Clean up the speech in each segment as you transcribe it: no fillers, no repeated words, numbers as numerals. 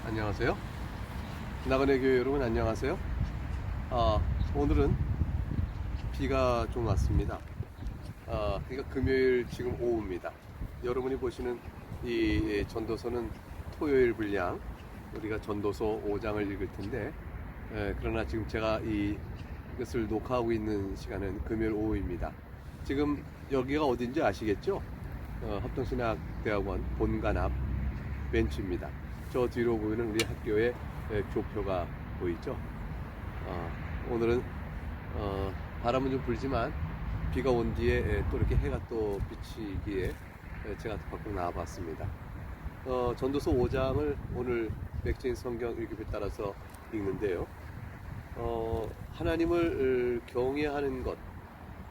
안녕하세요. 나그네 교회 여러분 안녕하세요. 오늘은 비가 좀 왔습니다. 그러니까 금요일 지금 오후입니다. 여러분이 보시는 이 전도서는 토요일 분량 우리가 전도서 5장을 읽을 텐데, 그러나 지금 제가 이것을 녹화하고 있는 시간은 금요일 오후입니다. 지금 여기가 어딘지 아시겠죠? 합동신학대학원 본관 앞 벤치입니다. 저 뒤로 보이는 우리 학교의 교표가 보이죠? 오늘은 바람은 좀 불지만 비가 온 뒤에 또 이렇게 해가 또 비치기에 제가 밖으로 나와봤습니다. 전도서 5장을 오늘 맥주인 성경 읽기에 따라서 읽는데요. 하나님을 경외하는 것,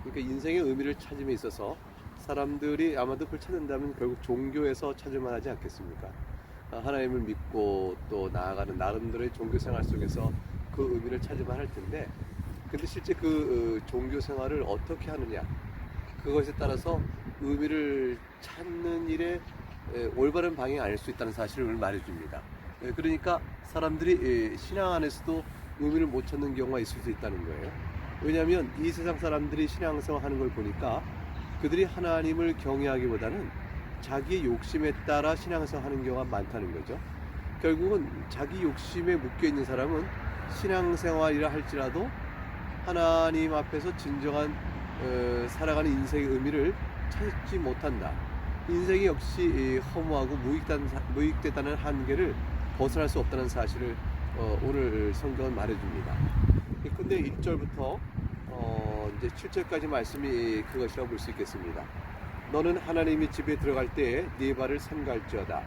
그러니까 인생의 의미를 찾음에 있어서 사람들이 아마도 그걸 찾는다면 결국 종교에서 찾을만 하지 않겠습니까? 하나님을 믿고 또 나아가는 나름대로의 종교 생활 속에서 그 의미를 찾을만 할 텐데, 근데 실제 그 종교 생활을 어떻게 하느냐, 그것에 따라서 의미를 찾는 일에 올바른 방향이 아닐 수 있다는 사실을 말해줍니다. 그러니까 사람들이 신앙 안에서도 의미를 못 찾는 경우가 있을 수 있다는 거예요. 왜냐하면 이 세상 사람들이 신앙생활 하는 걸 보니까 그들이 하나님을 경외하기보다는 자기의 욕심에 따라 신앙생활 하는 경우가 많다는 거죠. 결국은 자기 욕심에 묶여있는 사람은 신앙생활이라 할지라도 하나님 앞에서 진정한 살아가는 인생의 의미를 찾지 못한다. 인생이 역시 허무하고 무익되다는 한계를 벗어날 수 없다는 사실을 오늘 성경은 말해줍니다. 근데 1절부터 이제 7절까지 말씀이 그것이라고 볼 수 있겠습니다. 너는 하나님의 집에 들어갈 때에 네 발을 삼갈지어다.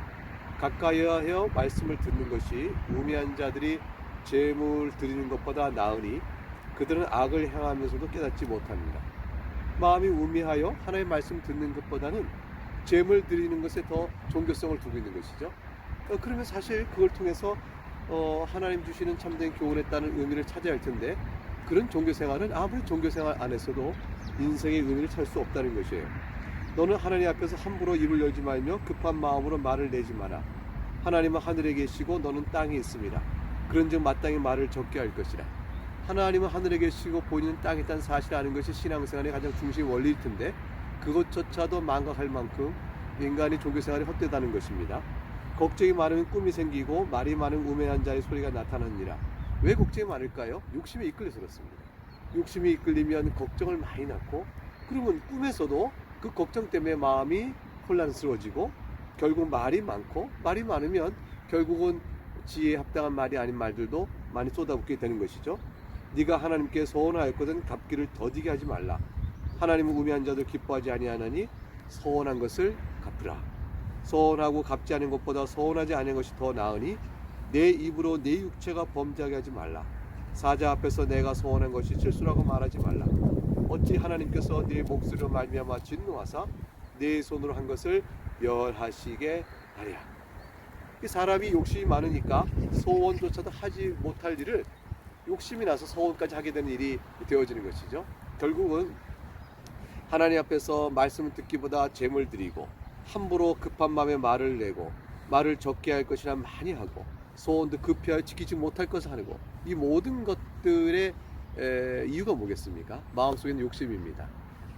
가까이하여 말씀을 듣는 것이 우매한 자들이 제물 드리는 것보다 나으니 그들은 악을 행하면서도 깨닫지 못합니다. 마음이 우매하여 하나님의 말씀 듣는 것보다는 제물 드리는 것에 더 종교성을 두고 있는 것이죠. 그러면 사실 그걸 통해서 하나님 주시는 참된 교훈에 따른 의미를 찾아야 할 텐데, 그런 종교생활은 아무리 종교생활 안에서도 인생의 의미를 찾을 수 없다는 것이에요. 너는 하나님 앞에서 함부로 입을 열지 말며 급한 마음으로 말을 내지 마라. 하나님은 하늘에 계시고 너는 땅에 있습니다. 그런즉 마땅히 말을 적게 할 것이라. 하나님은 하늘에 계시고 본인은 땅에 있다는 사실을 아는 것이 신앙생활의 가장 중심 원리일 텐데, 그것조차도 망각할 만큼 인간이 종교생활이 헛되다는 것입니다. 걱정이 많으면 꿈이 생기고 말이 많은 우매한 자의 소리가 나타나니라. 왜 걱정이 많을까요? 욕심에 이끌려서 그렇습니다. 욕심이 이끌리면 걱정을 많이 낳고, 그러면 꿈에서도 그 걱정 때문에 마음이 혼란스러워지고, 결국 말이 많고, 말이 많으면 결국은 지혜에 합당한 말이 아닌 말들도 많이 쏟아붓게 되는 것이죠. 네가 하나님께 서원하였거든 갚기를 더디게 하지 말라. 하나님은 우매한 자들 기뻐하지 아니하나니 서원한 것을 갚으라. 서원하고 갚지 않은 것보다 서원하지 않은 것이 더 나으니 내 입으로 내 육체가 범죄하게 하지 말라. 사자 앞에서 내가 서원한 것이 실수라고 말하지 말라. 어찌 하나님께서 네 목소리로 말미암아 진노하사 네 손으로 한 것을 멸하시게 하랴. 사람이 욕심이 많으니까 소원조차도 하지 못할 일을 욕심이 나서 소원까지 하게 되는 일이 되어지는 것이죠. 결국은 하나님 앞에서 말씀을 듣기보다 재물 드리고, 함부로 급한 마음에 말을 내고, 말을 적게 할 것이나 많이 하고, 소원도 급히하여 지키지 못할 것을 하고, 이 모든 것들의 이유가 뭐겠습니까? 마음속에는 욕심입니다.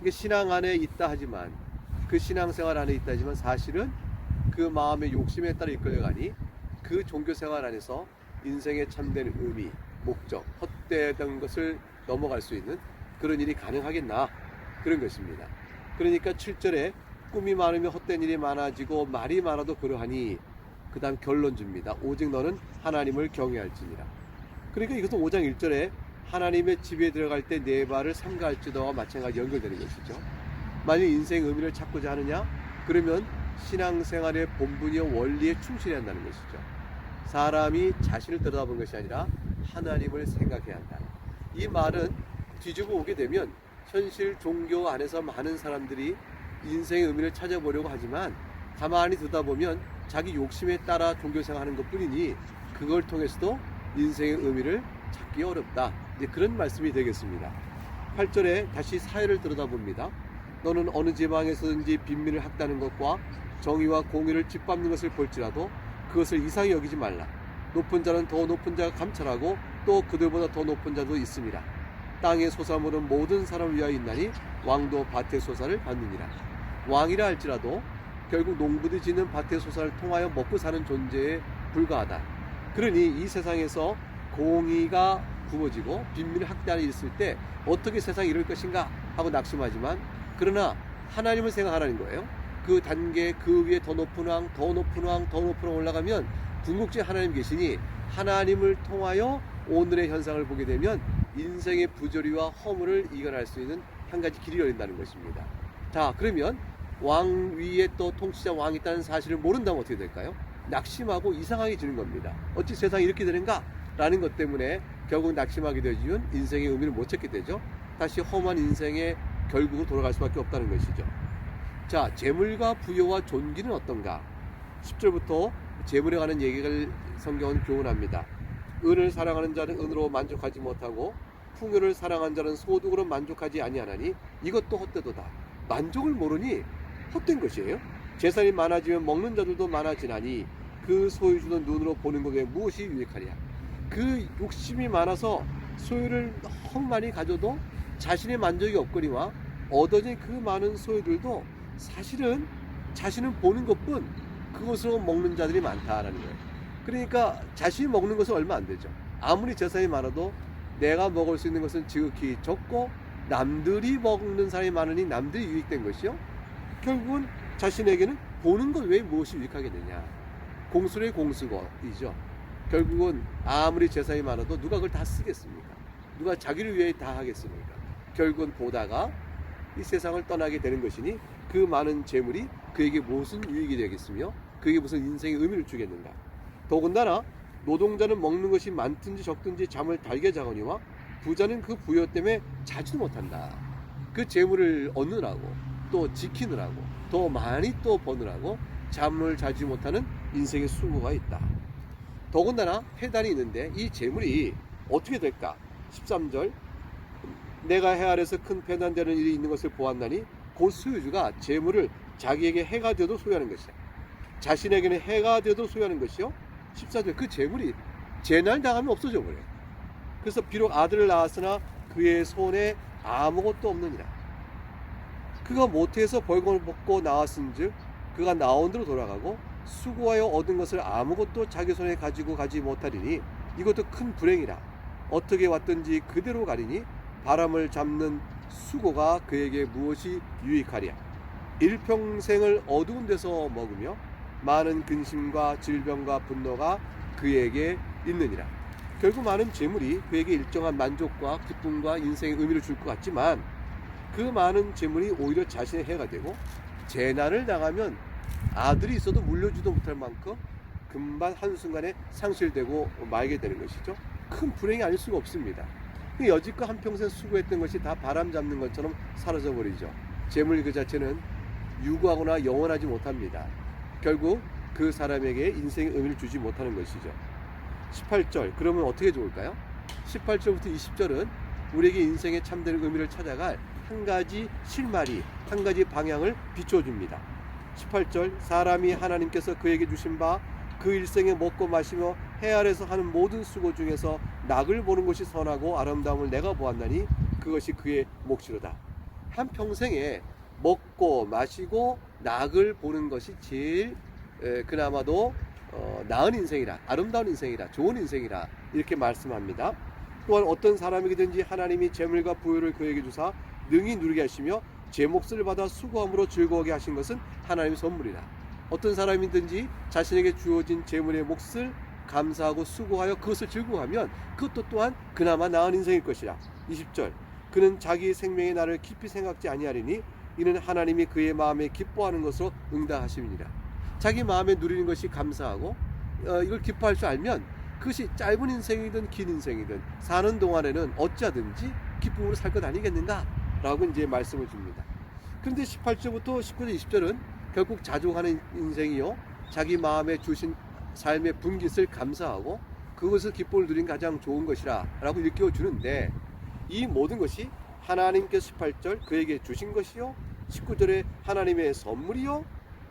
이게 신앙 안에 있다 하지만, 그 신앙생활 안에 있다 하지만 사실은 그 마음의 욕심에 따라 이끌려가니 그 종교생활 안에서 인생의 참된 의미, 목적, 헛되던 것을 넘어갈 수 있는 그런 일이 가능하겠나, 그런 것입니다. 그러니까 7절에 꿈이 많으면 헛된 일이 많아지고 말이 많아도 그러하니, 그 다음 결론 줍니다. 오직 너는 하나님을 경외할지니라. 그러니까 이것은 5장 1절에 하나님의 집에 들어갈 때 네 발을 삼가할지도와 마찬가지로 연결되는 것이죠. 만약 인생의 의미를 찾고자 하느냐, 그러면 신앙생활의 본분이요 원리에 충실해야 한다는 것이죠. 사람이 자신을 들여다보는 것이 아니라 하나님을 생각해야 한다. 이 말은 뒤집어 오게 되면 현실 종교 안에서 많은 사람들이 인생의 의미를 찾아보려고 하지만 가만히 듣다 보면 자기 욕심에 따라 종교생활하는 것뿐이니 그걸 통해서도 인생의 의미를 찾기 어렵다. 이제 그런 말씀이 되겠습니다. 8절에 다시 사회를 들여다봅니다. 너는 어느 지방에서든지 빈민을 학다는 것과 정의와 공의를 짓밟는 것을 볼지라도 그것을 이상히 여기지 말라. 높은 자는 더 높은 자가 감찰하고 또 그들보다 더 높은 자도 있습니다. 땅의 소사물은 모든 사람을 위하여 있나니 왕도 밭의 소사를 받느니라. 왕이라 할지라도 결국 농부들이 짓는 밭의 소사를 통하여 먹고 사는 존재에 불과하다. 그러니 이 세상에서 공의가 굽어지고 빈민을 학대하는 일이 있을 때 어떻게 세상이 이럴 것인가 하고 낙심하지만, 그러나 하나님을 생각하라는 거예요. 그 단계, 그 위에 더 높은 왕, 더 높은 왕, 더 높은 왕 올라가면 궁극적인 하나님 계시니 하나님을 통하여 오늘의 현상을 보게 되면 인생의 부조리와 허물을 이겨낼 수 있는 한 가지 길이 열린다는 것입니다. 자, 그러면 왕 위에 또 통치자 왕이 있다는 사실을 모른다면 어떻게 될까요? 낙심하고 이상하게지는 겁니다. 어찌 세상이 이렇게 되는가? 라는 것 때문에 결국 낙심하게 되면 인생의 의미를 못 찾게 되죠. 다시 험한 인생의 결국으로 돌아갈 수밖에 없다는 것이죠. 자, 재물과 부여와 존귀는 어떤가? 10절부터 재물에 관한 얘기를 성경은 교훈합니다. 은을 사랑하는 자는 은으로 만족하지 못하고 풍요를 사랑하는 자는 소득으로 만족하지 아니하나니 이것도 헛되도다. 만족을 모르니 헛된 것이에요. 재산이 많아지면 먹는 자들도 많아지나니 그 소유주는 눈으로 보는 것에 무엇이 유익하랴. 그 욕심이 많아서 소유를 너무 많이 가져도 자신의 만족이 없거니와 얻어진 그 많은 소유들도 사실은 자신은 보는 것뿐 그것으로 먹는 자들이 많다라는 거예요. 그러니까 자신이 먹는 것은 얼마 안 되죠. 아무리 재산이 많아도 내가 먹을 수 있는 것은 지극히 적고 남들이 먹는 사람이 많으니 남들이 유익된 것이요. 결국은 자신에게는 보는 것 외에 무엇이 유익하겠느냐. 공수의 공수거이죠. 결국은 아무리 재산이 많아도 누가 그걸 다 쓰겠습니까? 누가 자기를 위해 다 하겠습니까? 결국은 보다가 이 세상을 떠나게 되는 것이니 그 많은 재물이 그에게 무슨 유익이 되겠으며 그에게 무슨 인생의 의미를 주겠는가. 더군다나 노동자는 먹는 것이 많든지 적든지 잠을 달게 자거니와 부자는 그 부여 때문에 자지도 못한다. 그 재물을 얻느라고 또 지키느라고 더 많이 또 버느라고 잠을 자지 못하는 인생의 수고가 있다. 더군다나 해단이 있는데 이 재물이 어떻게 될까? 13절 내가 해 아래서 큰 배난되는 일이 있는 것을 보았나니 곧 소유주가 재물을 자기에게 해가 되어도 소유하는 것이다. 자신에게는 해가 되어도 소유하는 것이요. 14절 그 재물이 재난 당하면 없어져 버려요. 그래서 비록 아들을 낳았으나 그의 손에 아무것도 없느니라. 그가 모태에서 벌금을 벗고 나왔은즉 그가 나온 대로 돌아가고 수고하여 얻은 것을 아무것도 자기 손에 가지고 가지 못하리니 이것도 큰 불행이라. 어떻게 왔든지 그대로 가리니 바람을 잡는 수고가 그에게 무엇이 유익하랴. 일평생을 어두운 데서 먹으며 많은 근심과 질병과 분노가 그에게 있느니라. 결국 많은 재물이 그에게 일정한 만족과 기쁨과 인생의 의미를 줄 것 같지만 그 많은 재물이 오히려 자신의 해가 되고 재난을 당하면 아들이 있어도 물려주도 못할 만큼 금방 한순간에 상실되고 말게 되는 것이죠. 큰 불행이 아닐 수가 없습니다. 여지껏 한평생 수고했던 것이 다 바람 잡는 것처럼 사라져버리죠. 재물 그 자체는 유구하거나 영원하지 못합니다. 결국 그 사람에게 인생의 의미를 주지 못하는 것이죠. 18절 그러면 어떻게 좋을까요? 18절부터 20절은 우리에게 인생의 참된 의미를 찾아갈 한 가지 실마리, 한 가지 방향을 비춰줍니다. 18절 사람이 하나님께서 그에게 주신 바 그 일생에 먹고 마시며 해 아래서 하는 모든 수고 중에서 낙을 보는 것이 선하고 아름다움을 내가 보았나니 그것이 그의 몫이로다. 한평생에 먹고 마시고 낙을 보는 것이 제일 그나마도 나은 인생이라, 아름다운 인생이라, 좋은 인생이라 이렇게 말씀합니다. 또한 어떤 사람에게든지 하나님이 재물과 부유를 그에게 주사 능히 누리게 하시며 제 몫을 받아 수고함으로 즐거워하게 하신 것은 하나님의 선물이라. 어떤 사람이든지 자신에게 주어진 재물의 몫을 감사하고 수고하여 그것을 즐거워하면 그것도 또한 그나마 나은 인생일 것이라. 20절 그는 자기 생명의 날을 깊이 생각지 아니하리니 이는 하나님이 그의 마음에 기뻐하는 것으로 응답하심이니라. 자기 마음에 누리는 것이 감사하고 이걸 기뻐할 줄 알면 그것이 짧은 인생이든 긴 인생이든 사는 동안에는 어찌하든지 기쁨으로 살 것 아니겠는가 라고 이제 말씀을 줍니다. 그런데 18절부터 19절 20절은 결국 자족하는 인생이요 자기 마음에 주신 삶의 분깃을 감사하고 그것을 기쁨을 누린 가장 좋은 것이라 라고 일깨워 주는데 이 모든 것이 하나님께서 18절 그에게 주신 것이요 19절에 하나님의 선물이요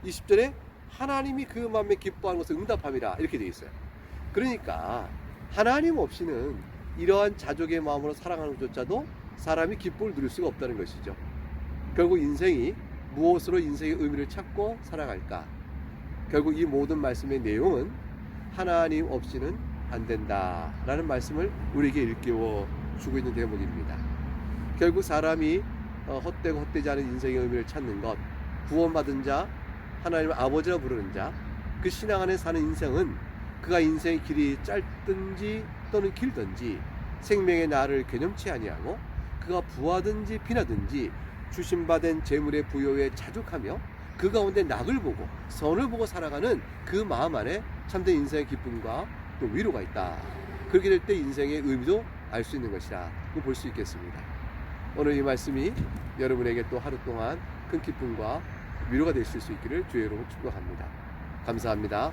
20절에 하나님이 그 마음에 기뻐하는 것을 응답함이라 이렇게 되어 있어요. 그러니까 하나님 없이는 이러한 자족의 마음으로 살아가는 것조차도 사람이 기쁨을 누릴 수가 없다는 것이죠. 결국 인생이 무엇으로 인생의 의미를 찾고 살아갈까? 결국 이 모든 말씀의 내용은 하나님 없이는 안 된다라는 말씀을 우리에게 일깨워 주고 있는 대목입니다. 결국 사람이 헛되고 헛되지 않은 인생의 의미를 찾는 것, 구원받은 자, 하나님을 아버지라 부르는 자, 그 신앙 안에 사는 인생은 그가 인생의 길이 짧든지 또는 길든지 생명의 날을 개념치 아니하고 그가 부하든지 피나든지 주신받은 재물의 부여에 자족하며 그 가운데 낙을 보고 선을 보고 살아가는 그 마음 안에 참된 인생의 기쁨과 또 위로가 있다. 그렇게 될 때 인생의 의미도 알 수 있는 것이라 볼 수 있겠습니다. 오늘 이 말씀이 여러분에게 또 하루 동안 큰 기쁨과 위로가 되실 수 있기를 주의 이름으로 축복합니다. 감사합니다.